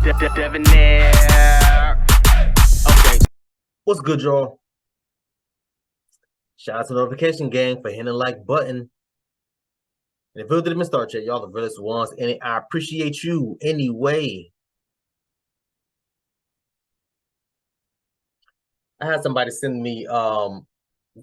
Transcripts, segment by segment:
Debonair. Okay. What's good, y'all? Shout out to the notification gang for hitting the like button. And if you didn't start yet, y'all the realest ones, and I appreciate you anyway. I had somebody send me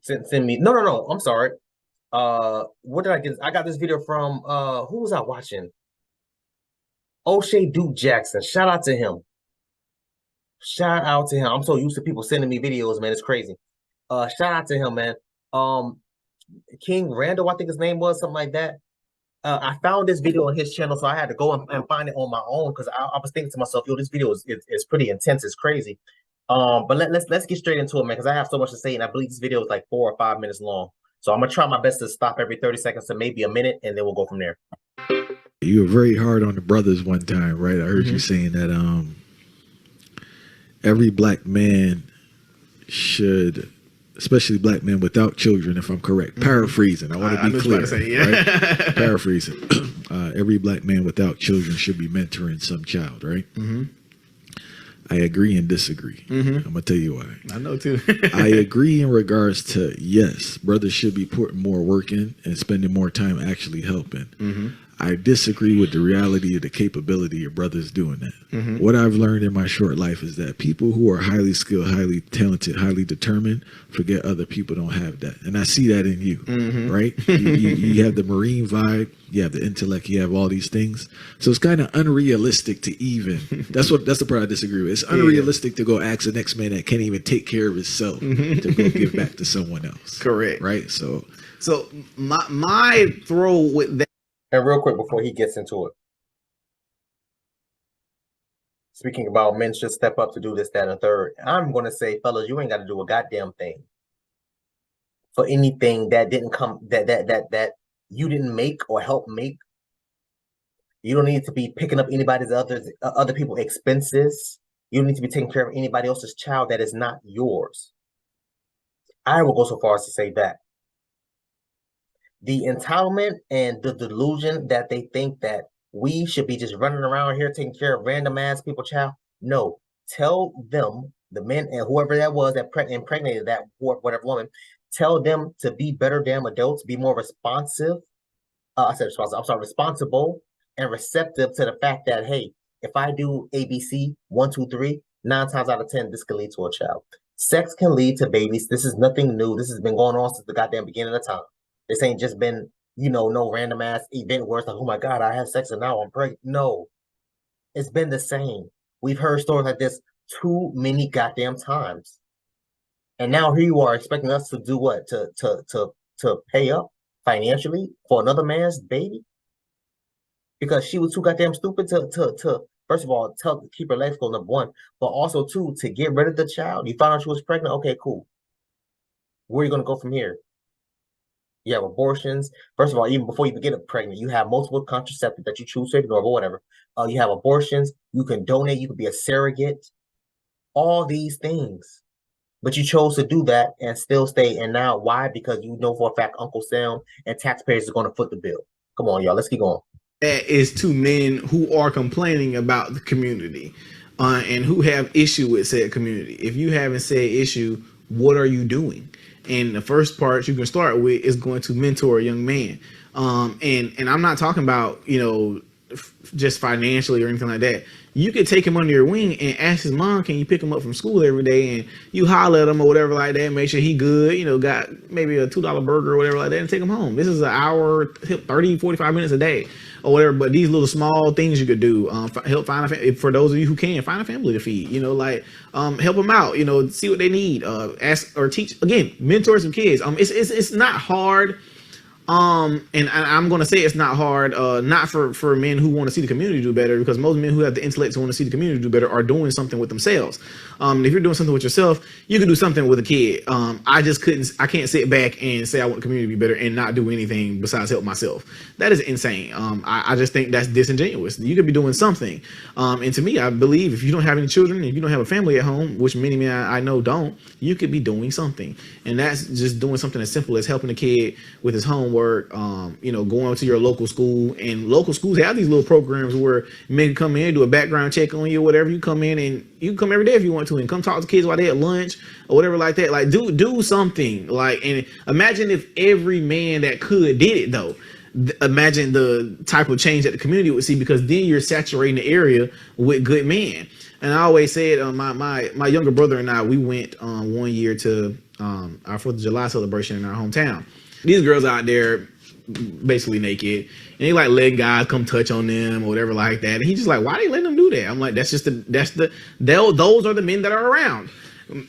send me no, I'm sorry. What did I get? I got this video from who was I watching? O'Shea Duke Jackson. Shout out to him. Shout out to him. I'm so used to people sending me videos, man. It's crazy. Shout out to him, man. King Randall, I think his name was, something like that. I found this video on his channel, so I had to go and find it on my own because I was thinking to myself, yo, this video is pretty intense. It's crazy. But let's get straight into it, man, because I have so much to say, and I believe this video is like 4 or 5 minutes long. So I'm gonna try my best to stop every 30 seconds to maybe a minute, and then we'll go from there. You were very hard on the brothers one time, right? I heard you saying that every black man should, especially black men without children, if I'm correct. Paraphrasing. I want to be clear. Say, yeah. Right? Paraphrasing. Every black man without children should be mentoring some child, right? I agree and disagree. I'm gonna tell you why. I know too. I agree in regards to, yes, brothers should be putting more work in and spending more time actually helping. I disagree with the reality of the capability of brothers doing that. What I've learned in my short life is that people who are highly skilled, highly talented, highly determined, forget other people don't have that. And I see that in you, right? You have the Marine vibe, you have the intellect, you have all these things. So it's kind of unrealistic to even, that's the part I disagree with. It's unrealistic to go ask the next man that can't even take care of himself to go give back to someone else. Correct. Right? So my throw with that. And real quick before he gets into it, speaking about men should step up to do this, that, and the third, I'm going to say, fellas, you ain't got to do a goddamn thing for anything that didn't come, that you didn't make or help make. You don't need to be picking up anybody's other people's expenses. You don't need to be taking care of anybody else's child that is not yours. I will go so far as to say that. The entitlement and the delusion that they think that we should be just running around here taking care of random ass people, child. No, tell them, the men and whoever that was that impregnated that whatever woman, tell them to be better damn adults, be more responsive. I said responsive. I'm sorry, responsible and receptive to the fact that, hey, if I do ABC 1, 2, 3, 9 times out of 10, this can lead to a child. Sex can lead to babies. This is nothing new. This has been going on since the goddamn beginning of time. This ain't just been, no random ass event where it's like, oh my God, I have sex and now I'm pregnant. No, it's been the same. We've heard stories like this too many goddamn times. And now here you are expecting us to do what? To pay up financially for another man's baby? Because she was too goddamn stupid to first of all, keep her legs closed, number one, but also two, to get rid of the child. You found out she was pregnant. Okay, cool. Where are you going to go from here? You have abortions. First of all, even before you even get pregnant, you have multiple contraceptives that you choose to ignore, but whatever. You have abortions. You can donate. You can be a surrogate. All these things. But you chose to do that and still stay. And now why? Because you know for a fact Uncle Sam and taxpayers are going to foot the bill. Come on, y'all. Let's keep going. That is to men who are complaining about the community and who have issue with said community. If you haven't said issue, what are you doing? And the first part you can start with is going to mentor a young man. And I'm not talking about, just financially or anything like that. You could take him under your wing and ask his mom, can you pick him up from school every day? And you holler at him or whatever like that, make sure he good, got maybe a $2 burger or whatever like that, and take him home. This is an hour, 30, 45 minutes a day or whatever. But these little small things you could do, help find for those of you who can, find a family to feed, help them out, see what they need, ask or teach, again, mentor some kids. It's not hard. And I'm going to say it's not hard, not for men who want to see the community do better, because most men who have the intellect to want to see the community do better are doing something with themselves. If you're doing something with yourself, you can do something with a kid. I can't sit back and say I want the community to be better and not do anything besides help myself. That is insane. I just think that's disingenuous. You could be doing something. And to me, I believe if you don't have any children, if you don't have a family at home, which many men I know don't, you could be doing something. And that's just doing something as simple as helping a kid with his homework, work, you know, going to your local school, and local schools have these little programs where men come in, do a background check on you or whatever. You come in and you can come every day if you want to, and come talk to kids while they at lunch or whatever like that. Like do something. Like, and imagine if every man that could did it though. Imagine the type of change that the community would see, because then you're saturating the area with good men. And I always said, my younger brother and I, we went 1 year to our 4th of July celebration in our hometown. These girls out there basically naked, and they like letting guys come touch on them or whatever like that. And he's just like, why they letting them do that? I'm like, those are the men that are around.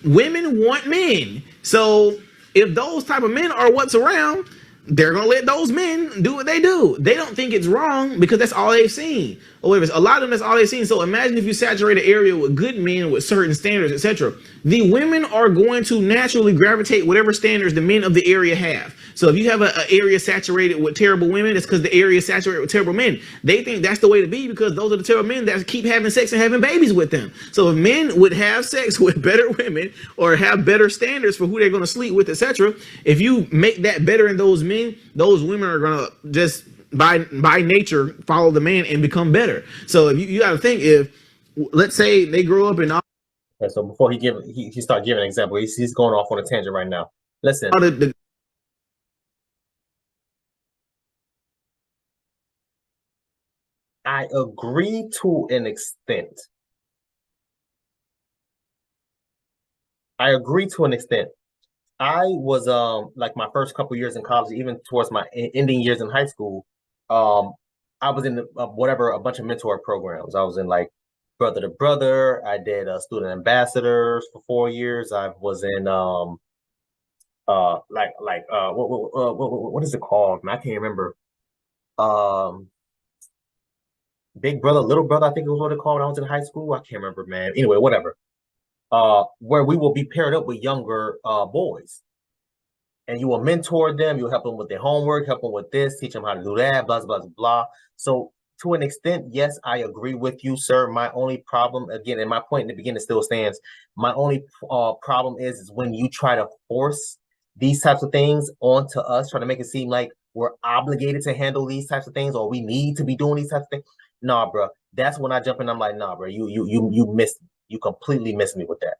Women want men. So if those type of men are what's around, they're gonna let those men do what they do. They don't think it's wrong because that's all they've seen. Or whatever. A lot of them, that's all they've seen. So imagine if you saturate an area with good men with certain standards, etc. The women are going to naturally gravitate whatever standards the men of the area have. So if you have an area saturated with terrible women, it's because the area is saturated with terrible men. They think that's the way to be because those are the terrible men that keep having sex and having babies with them. So if men would have sex with better women or have better standards for who they're going to sleep with, etc., if you make that better in those men, those women are going to just by nature follow the man and become better. So if you got to think, if let's say they grow up in all. Okay, so before he start giving an example, he's going off on a tangent right now. Listen. I agree to an extent. I was like my first couple years in college, even towards my ending years in high school, I was in a bunch of mentor programs. I was in like brother to brother. I did student ambassadors for 4 years. I was in what is it called? I can't remember. Big brother, little brother, I think it was what it called when I was in high school. I can't remember, man. Anyway, whatever. Where we will be paired up with younger boys. And you will mentor them. You'll help them with their homework, help them with this, teach them how to do that, blah, blah, blah, blah. So to an extent, yes, I agree with you, sir. My only problem, again, and my point in the beginning still stands, my only problem is when you try to force these types of things onto us, trying to make it seem like we're obligated to handle these types of things or we need to be doing these types of things. Nah, bro. That's when I jump in. I'm like, nah, bro. You missed. You completely missed me with that.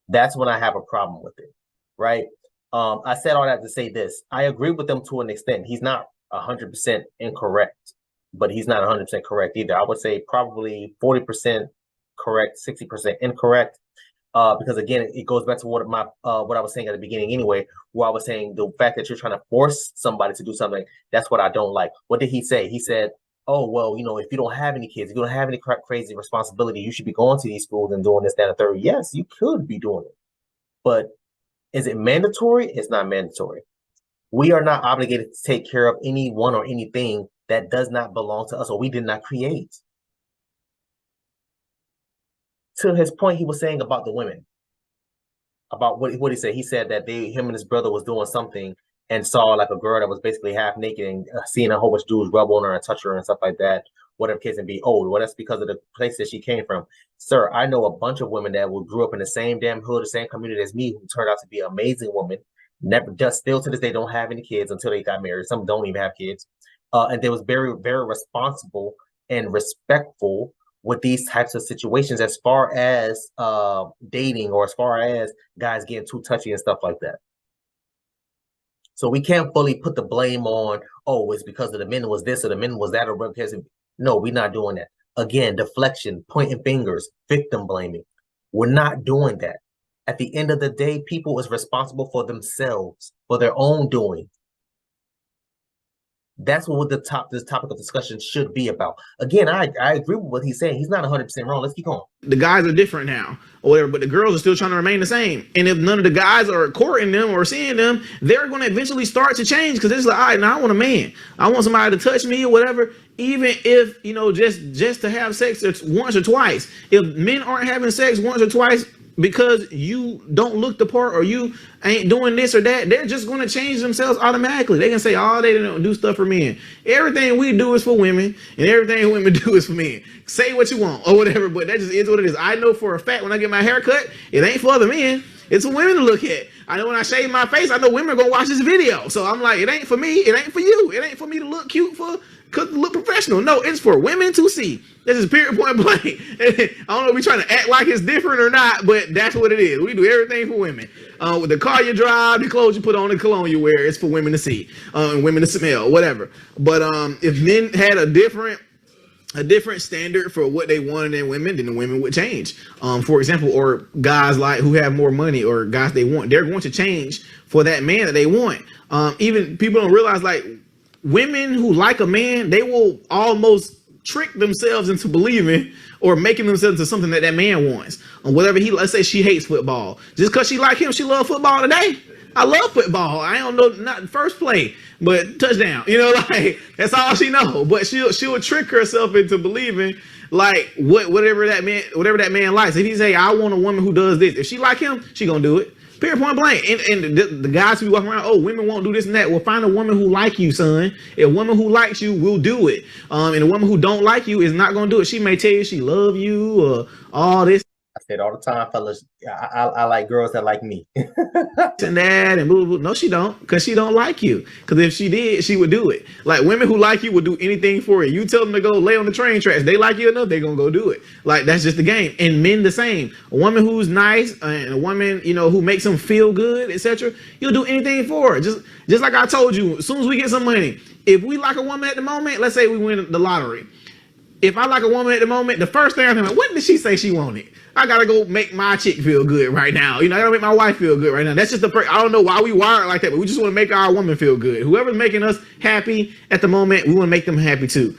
That's when I have a problem with it, right? I said all that to say this. I agree with them to an extent. He's not 100% incorrect, but he's not 100% correct either. I would say probably 40% correct, 60% incorrect. Because again, it goes back to what I was saying at the beginning anyway, where I was saying the fact that you're trying to force somebody to do something. That's what I don't like. What did he say? He said, oh, well, you know, if you don't have any kids, if you don't have any crazy responsibility, you should be going to these schools and doing this, that, and the third. Yes, you could be doing it. But is it mandatory? It's not mandatory. We are not obligated to take care of anyone or anything that does not belong to us or we did not create. To his point, he was saying about the women, about what he said. He said that him and his brother was doing something and saw like a girl that was basically half naked and seeing a whole bunch of dudes rub on her and touch her and stuff like that, whatever case and be old. Well, that's because of the place that she came from. Sir, I know a bunch of women that grew up in the same damn hood, the same community as me, who turned out to be amazing women, never just still to this day don't have any kids until they got married. Some don't even have kids. And they was very, very responsible and respectful with these types of situations as far as dating or as far as guys getting too touchy and stuff like that. So we can't fully put the blame on, oh, it's because of the men was this or the men was that or because no, we're not doing that. Again, deflection, pointing fingers, victim blaming. We're not doing that. At the end of the day, people is responsible for themselves, for their own doing. That's what this topic of discussion should be about. Again, I agree with what he's saying. He's not 100% wrong. Let's keep going. The guys are different now, or whatever, but the girls are still trying to remain the same. And if none of the guys are courting them or seeing them, they're going to eventually start to change because it's like, all right, now I want a man. I want somebody to touch me or whatever. Even if, you know, just to have sex once or twice. If men aren't having sex once or twice, because you don't look the part or you ain't doing this or that, they're just going to change themselves automatically. They can say, oh, they don't do stuff for men. Everything we do is for women, and everything women do is for men. Say what you want or whatever, but that just is what it is. I know for a fact when I get my hair cut, it ain't for other men. It's for women to look at. I know when I shave my face, I know women are going to watch this video. So I'm like, it ain't for me. It ain't for you. It ain't for me to look cute to look professional. No, it's for women to see. This is period, point blank. I don't know if we're trying to act like it's different or not, but that's what it is. We do everything for women. With the car you drive, the clothes you put on, the cologne you wear, it's for women to see, and women to smell, whatever. But if men had a different standard for what they wanted in women, then the women would change. For example, or guys like who have more money or guys they want, they're going to change for that man that they want. Even people don't realize, like, women who like a man, they will almost trick themselves into believing or making themselves into something that that man wants. Whatever let's say she hates football. Just because she like him, she love football today. I love football. I don't know, not first play, but touchdown. You know, like, that's all she know. But she'll trick herself into believing, like, whatever that man likes. If he say, I want a woman who does this, if she like him, she gonna do it. Period, point blank. And the guys who walk around, oh, women won't do this and that. Well, find a woman who like you, son. A woman who likes you will do it. And a woman who don't like you is not gonna do it. She may tell you she love you or all this. I said all the time, fellas, I like girls that like me. And that and blah, blah, blah. No, she don't, because she don't like you. Because if she did, she would do it. Like, women who like you will do anything for you. You tell them to go lay on the train tracks, they like you enough, they're gonna go do it. Like, that's just the game. And men the same. A woman who's nice and a woman, you know, who makes them feel good, etc., you'll do anything for her. Just like I told you, as soon as we get some money, if we like a woman at the moment, let's say we win the lottery. If I like a woman at the moment, the first thing I'm like, what did she say she wanted? I gotta go make my chick feel good right now. You know, I gotta make my wife feel good right now. That's just I don't know why we wired like that, but we just want to make our woman feel good. Whoever's making us happy at the moment, we want to make them happy too.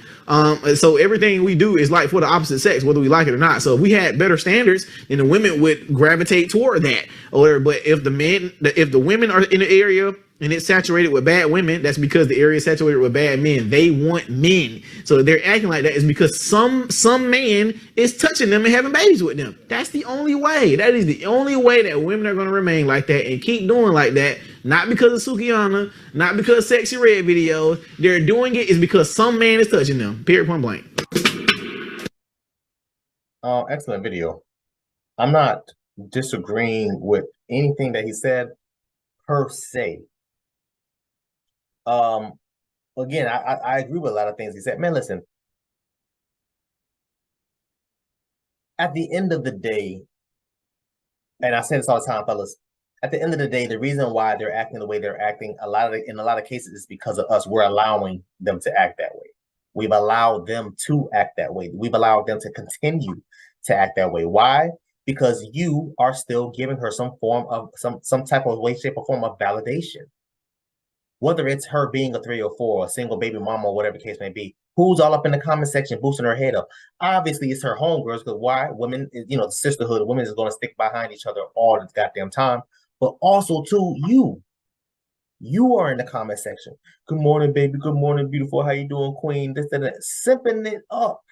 So everything we do is like for the opposite sex, whether we like it or not. So if we had better standards, then the women would gravitate toward that. But if the women are in the area and it's saturated with bad women, that's because the area is saturated with bad men. They want men. So they're acting like that is because some man is touching them and having babies with them. That's the only way. That is the only way that women are going to remain like that and keep doing like that. Not because of Sukiyana, not because of Sexy Red videos. They're doing it is because some man is touching them. Period, point blank. Excellent video. I'm not disagreeing with anything that he said per se. Again, I agree with a lot of things he said. Man, listen. At the end of the day, and I say this all the time, fellas, at the end of the day, the reason why they're acting the way they're acting, in a lot of cases, is because of us. We're allowing them to act that way. We've allowed them to act that way. We've allowed them to continue to act that way. Why? Because you are still giving her some form of some type of way, shape, or form of validation. Whether it's her being a 3 or 4, a single baby mama, or whatever the case may be, who's all up in the comment section boosting her head up? Obviously, it's her homegirls, because why? Women, you know, the sisterhood of women is going to stick behind each other all the goddamn time. But also, too, you are in the comment section. Good morning, baby. Good morning, beautiful. How you doing, queen? This and that. Simping it up.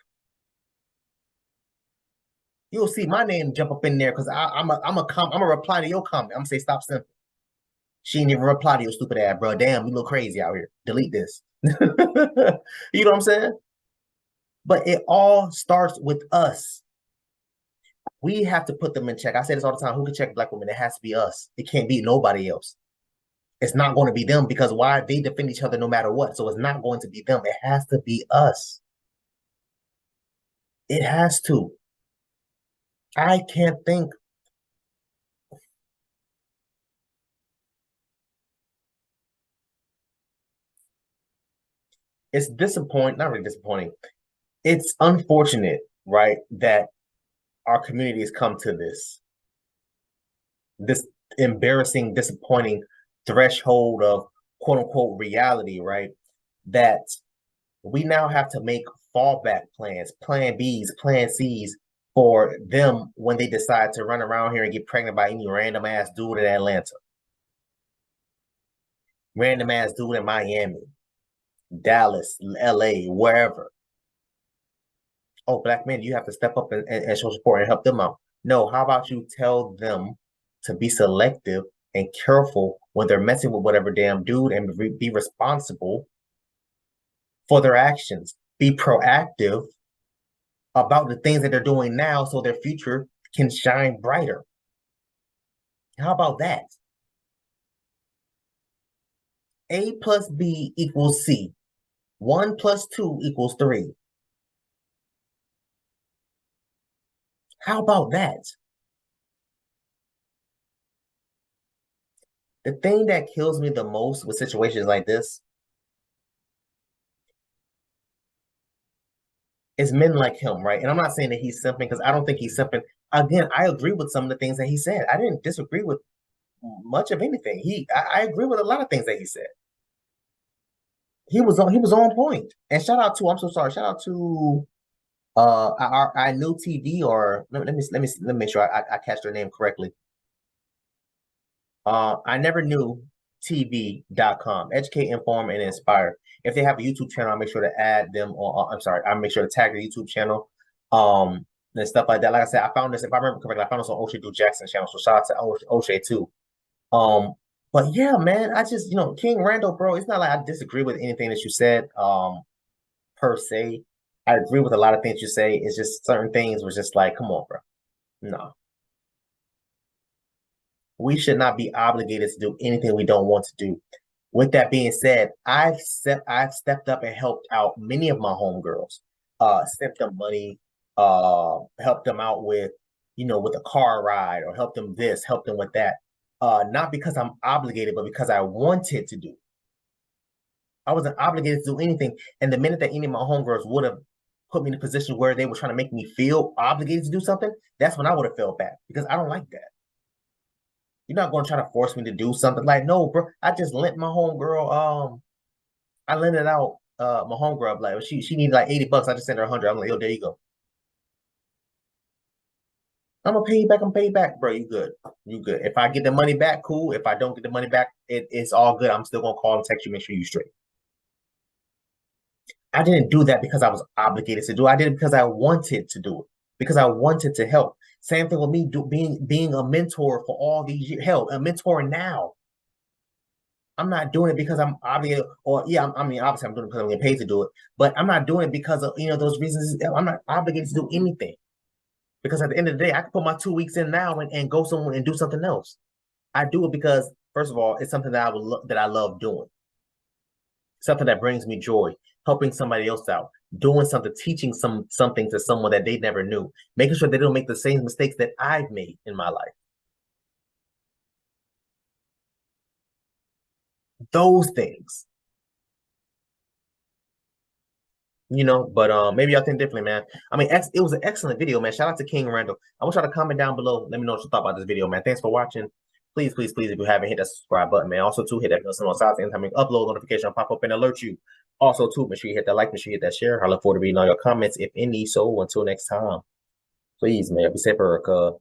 You'll see my name jump up in there because I'm a reply to your comment. I'm gonna say stop simping. She ain't even reply to your stupid ass, bro. Damn, you look crazy out here. Delete this. You know what I'm saying? But it all starts with us. We have to put them in check. I say this all the time. Who can check black women? It has to be us. It can't be nobody else. It's not going to be them, because why? They defend each other no matter what. So it's not going to be them. It has to be us. It has to. I can't think. It's disappointing, not really disappointing. It's unfortunate, right, that our community has come to this embarrassing, disappointing threshold of quote unquote reality, right? That we now have to make fallback plans, plan Bs, plan Cs for them when they decide to run around here and get pregnant by any random ass dude in Atlanta, random ass dude in Miami, Dallas, LA, wherever. Oh, black men, you have to step up and show support and help them out. No, how about you tell them to be selective and careful when they're messing with whatever damn dude and be responsible for their actions. Be proactive about the things that they're doing now so their future can shine brighter. How about that? A plus B equals C. 1 plus 2 equals 3. How about that? The thing that kills me the most with situations like this is men like him, right? And I'm not saying that he's simping because I don't think he's simping. Again, I agree with some of the things that he said. I didn't disagree with much of anything. I agree with a lot of things that he said. He was on point. And shout out to, I'm so sorry, shout out to our new TV, or let me make sure I catch their name correctly. I never knew TV.com. Educate, inform, and inspire. If they have a YouTube channel, I'll make sure to add them on. I'm sorry, I'll make sure to tag the YouTube channel. And stuff like that. Like I said, I found this, if I remember correctly, I found this on O'Shea Jackson's channel. So shout out to O'Shea too. But yeah, man, I just, King Randall, bro, it's not like I disagree with anything that you said, per se. I agree with a lot of things you say. It's just certain things was just like, come on, bro. No. We should not be obligated to do anything we don't want to do. With that being said, I've stepped up and helped out many of my homegirls, sent them money, helped them out with, with a car ride, or helped them this, helped them with that. Not because I'm obligated, but because I wanted to do. I wasn't obligated to do anything. And the minute that any of my homegirls would have put me in a position where they were trying to make me feel obligated to do something, that's when I would have felt bad, because I don't like that. You're not going to try to force me to do something. Like, no, bro, I just lent my homegirl, I lent it out, my homegirl, like, she needed like $80. I just sent her 100. I'm like, yo, there you go. I'm gonna pay you back. I'm pay you back, bro. You good. You good. If I get the money back, cool. If I don't get the money back, it's all good. I'm still gonna call and text you, make sure you're straight. I didn't do that because I was obligated to do it. I did it because I wanted to do it, because I wanted to help. Same thing with me being a mentor for all these years. Hell, a mentor now. I'm not doing it because I'm obligated, or obviously I'm doing it because I'm getting paid to do it, but I'm not doing it because of those reasons. I'm not obligated to do anything, because at the end of the day, I can put my 2 weeks in now and go somewhere and do something else. I do it because, first of all, it's something that I love doing. Something that brings me joy, helping somebody else out, doing something, teaching something to someone that they never knew, making sure they don't make the same mistakes that I've made in my life. Those things. But maybe y'all think differently, man. I mean, it was an excellent video, man. Shout out to King Randall. I want y'all to comment down below. Let me know what you thought about this video, man. Thanks for watching. Please, please, please, if you haven't, hit that subscribe button, man. Also, too, hit that bell on side. Anytime you upload, notification will pop up and alert you. Also, too, make sure you hit that like, make sure you hit that share. I look forward to reading all your comments, if any. So, until next time, please, man, be safe, Erica.